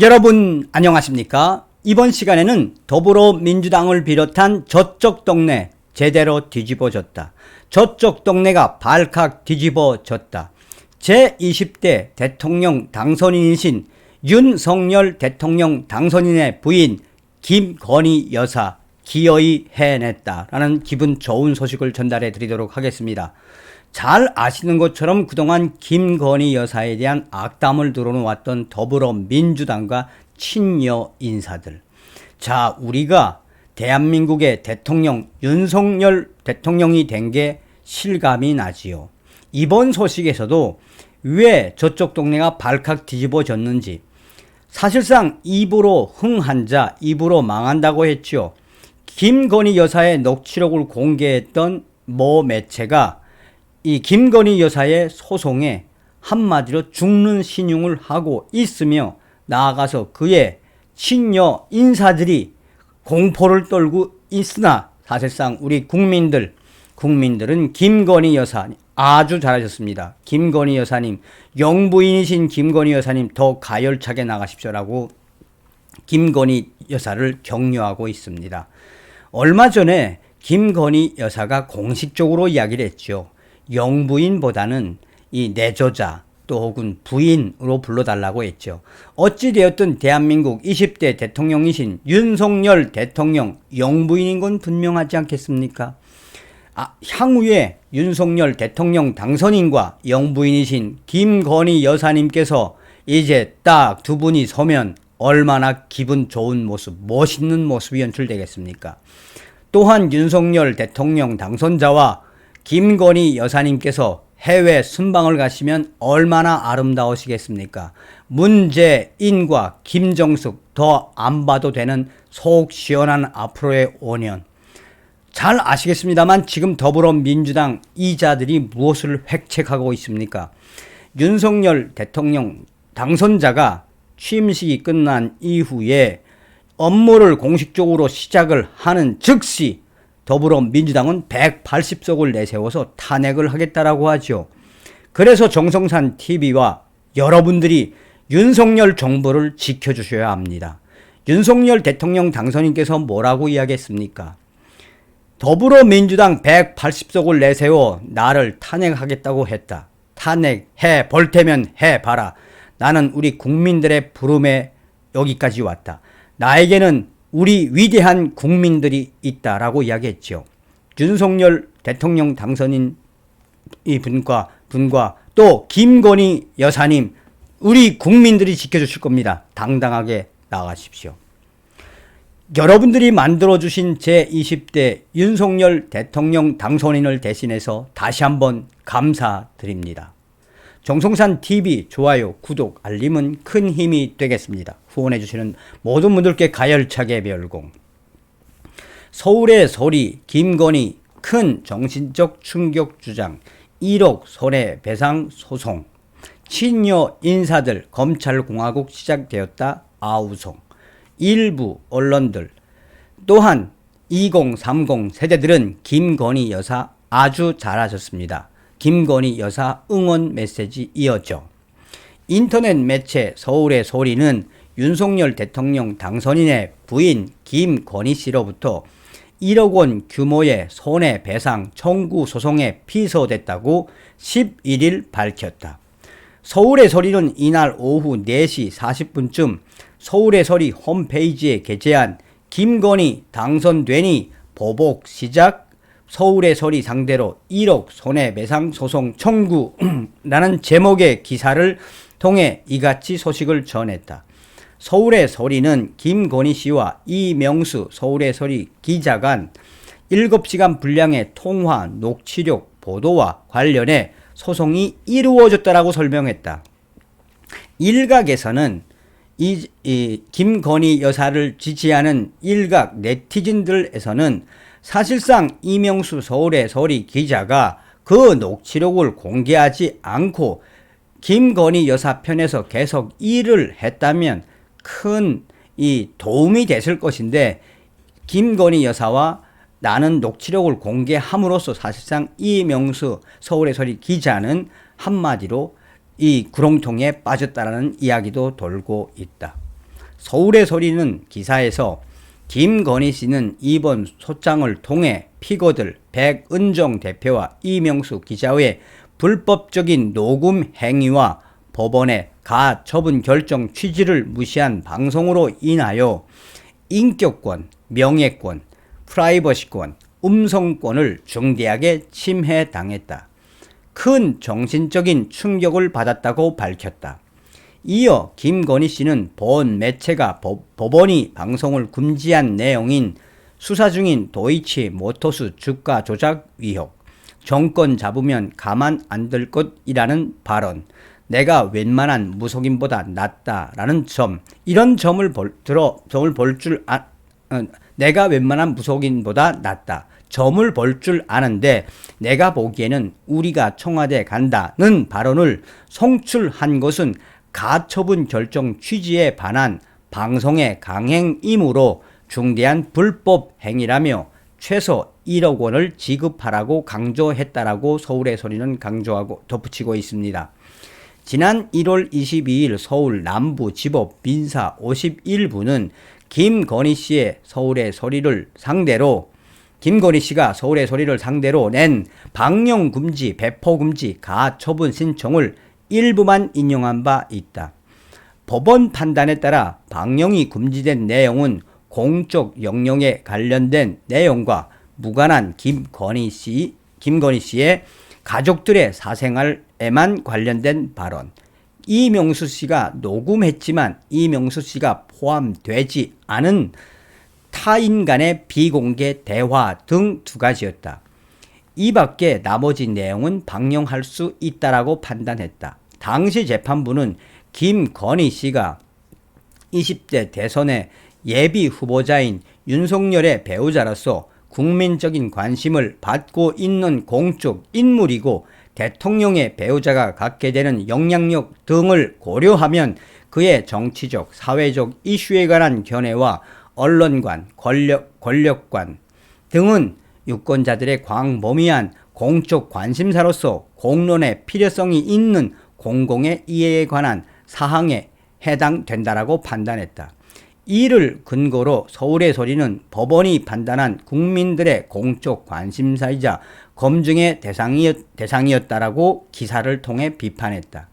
여러분 안녕하십니까? 이번 시간에는 더불어민주당을 비롯한 저쪽 동네 제대로 뒤집어졌다. 저쪽 동네가 발칵 뒤집어졌다. 제20대 대통령 당선인이신 윤석열 대통령 당선인의 부인 김건희 여사 기어이 해냈다라는 기분 좋은 소식을 전달해 드리도록 하겠습니다. 잘 아시는 것처럼 그동안 김건희 여사에 대한 악담을 들어놓았던 더불어민주당과 친여 인사들. 자, 우리가 대한민국의 대통령 윤석열 대통령이 된 게 실감이 나지요. 이번 소식에서도 왜 저쪽 동네가 발칵 뒤집어졌는지, 사실상 입으로 흥한 자 입으로 망한다고 했죠. 김건희 여사의 녹취록을 공개했던 모 매체가 이 김건희 여사의 소송에 한마디로 죽는 신용을 하고 있으며, 나아가서 그의 친여 인사들이 공포를 떨고 있으나 사실상 우리 국민들은 김건희 여사 아주 잘하셨습니다. 김건희 여사님, 영부인이신 김건희 여사님 더 가열차게 나가십시오라고 김건희 여사를 격려하고 있습니다. 얼마 전에 김건희 여사가 공식적으로 이야기를 했죠. 영부인보다는 이 내조자 또 혹은 부인으로 불러달라고 했죠. 어찌되었든 대한민국 20대 대통령이신 윤석열 대통령 영부인인 건 분명하지 않겠습니까? 향후에 윤석열 대통령 당선인과 영부인이신 김건희 여사님께서 이제 딱 두 분이 서면 얼마나 기분 좋은 모습, 멋있는 모습이 연출되겠습니까? 또한 윤석열 대통령 당선자와 김건희 여사님께서 해외 순방을 가시면 얼마나 아름다우시겠습니까? 문재인과 김정숙 더 안 봐도 되는 속 시원한 앞으로의 5년. 잘 아시겠습니다만 지금 더불어민주당 이자들이 무엇을 획책하고 있습니까? 윤석열 대통령 당선자가 취임식이 끝난 이후에 업무를 공식적으로 시작을 하는 즉시 더불어민주당은 180석을 내세워서 탄핵을 하겠다라고 하죠. 그래서 정성산 TV와 여러분들이 윤석열 정부를 지켜주셔야 합니다. 윤석열 대통령 당선인께서 뭐라고 이야기했습니까? 더불어민주당 180석을 내세워 나를 탄핵하겠다고 했다. 탄핵해 볼 테면 해봐라. 나는 우리 국민들의 부름에 여기까지 왔다. 나에게는 우리 위대한 국민들이 있다라고 이야기했죠. 윤석열 대통령 당선인 이 분과 또 김건희 여사님, 우리 국민들이 지켜주실 겁니다. 당당하게 나가십시오. 여러분들이 만들어주신 제20대 윤석열 대통령 당선인을 대신해서 다시 한번 감사드립니다. 정성산 TV 좋아요, 구독, 알림은 큰 힘이 되겠습니다. 후원해주시는 모든 분들께 가열차게 별공. 서울의 소리 김건희 큰 정신적 충격 주장, 1억 손해배상 소송, 친여 인사들 검찰공화국 시작되었다 아우성, 일부 언론들, 또한 2030 세대들은 김건희 여사 아주 잘하셨습니다. 김건희 여사 응원 메시지 이었죠. 인터넷 매체 서울의 소리는 윤석열 대통령 당선인의 부인 김건희 씨로부터 1억 원 규모의 손해배상 청구 소송에 피소됐다고 11일 밝혔다. 서울의 소리는 이날 오후 4시 40분쯤 서울의 소리 홈페이지에 게재한 김건희 당선되니 보복 시작, 서울의 소리 상대로 1억 손해배상 소송 청구라는 제목의 기사를 통해 이같이 소식을 전했다. 서울의 소리는 김건희 씨와 이명수 서울의 소리 기자 간 7시간 분량의 통화 녹취록 보도와 관련해 소송이 이루어졌다라고 설명했다. 일각에서는 이 김건희 여사를 지지하는 일각 네티즌들에서는 사실상 이명수 서울의 소리 기자가 그 녹취록을 공개하지 않고 김건희 여사 편에서 계속 일을 했다면 큰 이 도움이 됐을 것인데, 김건희 여사와 나는 녹취록을 공개함으로써 사실상 이명수 서울의 소리 기자는 한마디로 이 구렁텅이에 빠졌다라는 이야기도 돌고 있다. 서울의 소리는 기사에서 김건희 씨는 이번 소장을 통해 피고들 백은종 대표와 이명수 기자의 불법적인 녹음 행위와 법원의 가처분 결정 취지를 무시한 방송으로 인하여 인격권, 명예권, 프라이버시권, 음성권을 중대하게 침해당했다. 큰 정신적인 충격을 받았다고 밝혔다. 이어 김건희 씨는 본 매체가 법원이 방송을 금지한 내용인 수사 중인 도이치 모터스 주가 조작 의혹, 정권 잡으면 가만 안 둘 것이라는 발언, 내가 웬만한 무속인보다 낫다라는 점, 이런 점을 내가 웬만한 무속인보다 낫다. 점을 볼 줄 아는데 내가 보기에는 우리가 청와대 간다는 발언을 송출한 것은 가처분 결정 취지에 반한 방송의 강행이므로 중대한 불법 행위라며 최소 1억 원을 지급하라고 강조했다라고 서울의 소리는 강조하고 덧붙이고 있습니다. 지난 1월 22일 서울 남부지법 민사 51부는 김건희 씨가 서울의 소리를 상대로 낸 방영금지, 배포금지, 가처분 신청을 일부만 인용한 바 있다. 법원 판단에 따라 방영이 금지된 내용은 공적 영역에 관련된 내용과 무관한 김건희 씨의 가족들의 사생활에만 관련된 발언, 이명수 씨가 녹음했지만 이명수 씨가 포함되지 않은 타인 간의 비공개 대화 등 두 가지였다. 이 밖에 나머지 내용은 방영할 수 있다라고 판단했다. 당시 재판부는 김건희 씨가 20대 대선의 예비 후보자인 윤석열의 배우자로서 국민적인 관심을 받고 있는 공적 인물이고 대통령의 배우자가 갖게 되는 영향력 등을 고려하면 그의 정치적, 사회적 이슈에 관한 견해와 언론관, 권력관 등은 유권자들의 광범위한 공적 관심사로서 공론의 필요성이 있는 공공의 이해에 관한 사항에 해당된다라고 판단했다. 이를 근거로 서울의 소리는 법원이 판단한 국민들의 공적 관심사이자 검증의 대상이었다라고 기사를 통해 비판했다.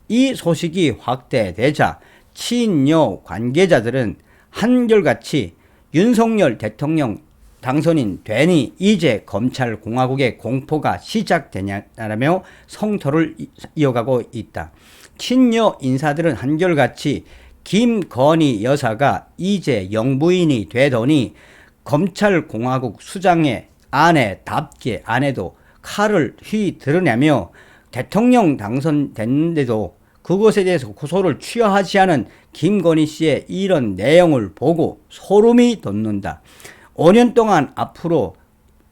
이 소식이 확대되자 친여 관계자들은 한결같이 윤석열 대통령 당선인 되니 이제 검찰공화국의 공포가 시작되냐라며 성토를 이어가고 있다. 친여 인사들은 한결같이 김건희 여사가 이제 영부인이 되더니 검찰공화국 수장의 아내답게 아내도 칼을 휘두르냐며 대통령 당선됐는데도 그것에 대해서 고소를 취하하지 않은 김건희 씨의 이런 내용을 보고 소름이 돋는다. 5년 동안 앞으로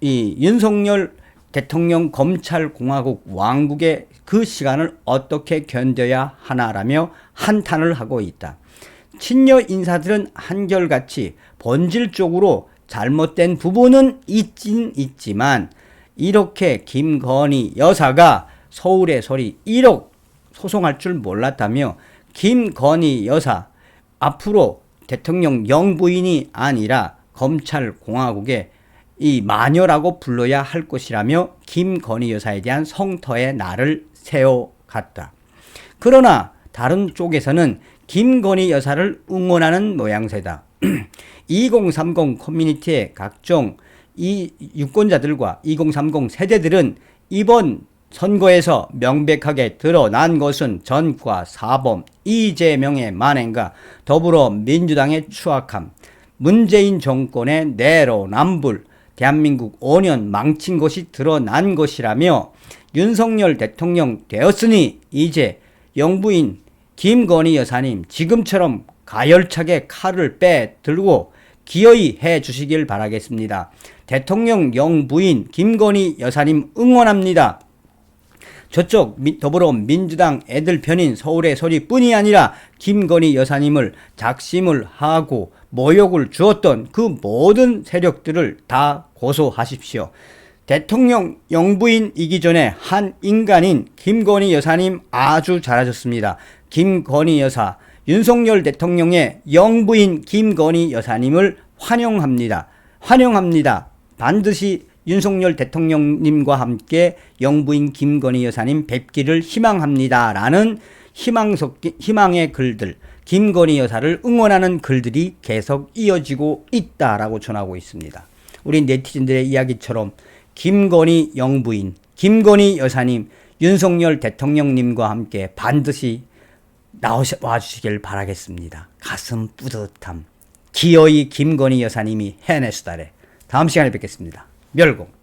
이 윤석열 대통령 검찰공화국 왕국의 그 시간을 어떻게 견뎌야 하나라며 한탄을 하고 있다. 친여 인사들은 한결같이 본질적으로 잘못된 부분은 있긴 있지만 이렇게 김건희 여사가 서울의 소리 1억 소송할 줄 몰랐다며 김건희 여사 앞으로 대통령 영부인이 아니라 검찰공화국의 이 마녀라고 불러야 할 것이라며 김건희 여사에 대한 성토의 날을 세워갔다. 그러나 다른 쪽에서는 김건희 여사를 응원하는 모양새다. 2030 커뮤니티의 각종 이 유권자들과 2030 세대들은 이번 선거에서 명백하게 드러난 것은 전과 사범, 이재명의 만행과 더불어민주당의 추악함, 문재인 정권의 내로남불, 대한민국 5년 망친 것이 드러난 것이라며 윤석열 대통령 되었으니 이제 영부인 김건희 여사님 지금처럼 가열차게 칼을 빼들고 기어이 해 주시길 바라겠습니다. 대통령 영부인 김건희 여사님 응원합니다. 저쪽 더불어민주당 애들 편인 서울의 소리뿐이 아니라 김건희 여사님을 작심을 하고 모욕을 주었던 그 모든 세력들을 다 고소하십시오. 대통령 영부인이기 전에 한 인간인 김건희 여사님 아주 잘하셨습니다. 김건희 여사 윤석열 대통령의 영부인 김건희 여사님을 환영합니다. 환영합니다. 반드시 윤석열 대통령님과 함께 영부인 김건희 여사님 뵙기를 희망합니다. 라는 희망의 글들, 김건희 여사를 응원하는 글들이 계속 이어지고 있다라고 전하고 있습니다. 우리 네티즌들의 이야기처럼 김건희 영부인, 김건희 여사님, 윤석열 대통령님과 함께 반드시 와주시길 바라겠습니다. 가슴 뿌듯함. 기어이 김건희 여사님이 해냈으다래. 다음 시간에 뵙겠습니다. 멸공.